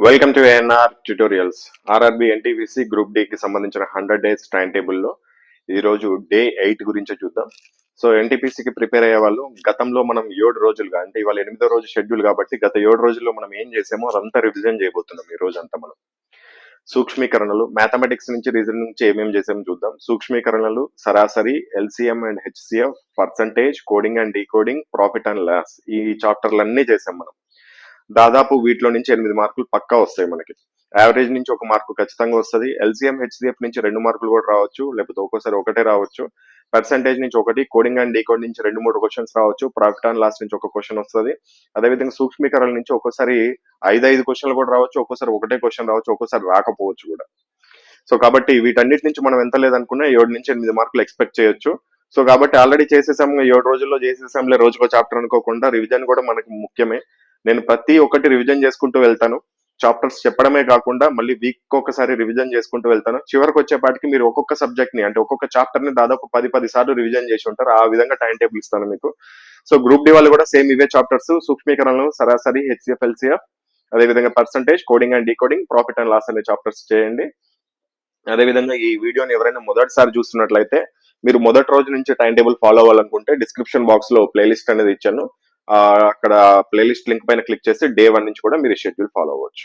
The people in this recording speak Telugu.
Welcome to ANR tutorials. RRB NTPC group D కి సంబంధించిన 100 డేస్ టైం టేబుల్లో ఈ రోజు డే 8 గురించి చూద్దాం. సో ఎన్టీపీసీకి ప్రిపేర్ అయ్యే వాళ్ళు గతంలో మనం 7 రోజులుగా, అంటే ఇవాళ 8వ రోజు షెడ్యూల్ కాబట్టి గత 7 రోజుల్లో మనం ఏం చేసామో అదంతా రివిజన్ చేయబోతున్నాం ఈ రోజు అంతా. మనం సూక్ష్మీకరణలు, మ్యాథమెటిక్స్ నుంచి రీజనింగ్ నుంచి ఏమేమి చేసామో చూద్దాం. సూక్ష్మీకరణలు, సరాసరి, LCM and HCF, percentage, coding and decoding, profit and loss, ఈ చాప్టర్లన్నీ చేసాం మనం. దాదాపు వీటిలో నుంచి 8 మార్కులు పక్కా వస్తాయి మనకి. యావరేజ్ నుంచి 1 మార్కు ఖచ్చితంగా వస్తుంది. ఎల్సిఎం హెచ్సిఎఫ్ నుంచి 2 మార్కులు కూడా రావచ్చు, లేకపోతే ఒక్కోసారి ఒకటే రావచ్చు. పర్సంటేజ్ నుంచి 1, కోడింగ్ అండ్ డీకోడ్ నుంచి 2-3 క్వశ్చన్స్ రావచ్చు. ప్రాఫిట్ అండ్ లాస్ నుంచి 1 క్వశ్చన్ వస్తుంది. అదేవిధంగా సూక్ష్మీకరణ నుంచి ఒక్కోసారి 5 క్వశ్చన్లు కూడా రావచ్చు, ఒక్కోసారి ఒకటే క్వశ్చన్ రావచ్చు, ఒక్కోసారి రాకపోవచ్చు కూడా. సో కాబట్టి వీటన్నిటి నుంచి మనం ఎంత లేదనుకున్నా 7 నుంచి 8 మార్కులు ఎక్స్పెక్ట్ చేయొచ్చు. సో కాబట్టి ఆల్రెడీ చేసేసాం, 7 రోజుల్లో చేసేసాంలే రోజుకో చాప్టర్ అనుకోకుండా రివిజన్ కూడా మనకి ముఖ్యమే. నేను ప్రతి ఒక్కటి రివిజన్ చేసుకుంటూ వెళ్తాను. చాప్టర్స్ చెప్పడమే కాకుండా మళ్ళీ వీక్ ఒకసారి రివిజన్ చేసుకుంటూ వెళ్తాను. చివరికి వచ్చేపాటికి మీరు ఒక్కొక్క సబ్జెక్ట్ ని, అంటే ఒక్కొక్క చాప్టర్ ని దాదాపు 10 సార్లు రివిజన్ చేసి ఉంటారు. ఆ విధంగా టైం టేబుల్ ఇస్తాను మీకు. సో గ్రూప్ డి వాళ్ళు కూడా సేమ్ ఇవే చాప్టర్స్: సూక్ష్మీకరణలు, సరాసరి, హెచ్సిఎఫ్, ఎల్సిఎఫ్, అదేవిధంగా percentage, coding and decoding, profit and loss అనే చాప్టర్స్ చేయండి. అదేవిధంగా ఈ వీడియోని ఎవరైనా మొదటిసారి చూస్తున్నట్లయితే మీరు మొదటి రోజు నుంచి టైం టేబుల్ ఫాలో అవ్వాలనుకుంటే డిస్క్రిప్షన్ బాక్స్ లో ప్లేలిస్ట్ అనేది ఇచ్చాను. అక్కడ ప్లేలిస్ట్ లింక్ పైన క్లిక్ చేసి డే 1 నుంచి కూడా మీరు షెడ్యూల్ ఫాలో అవ్వచ్చు.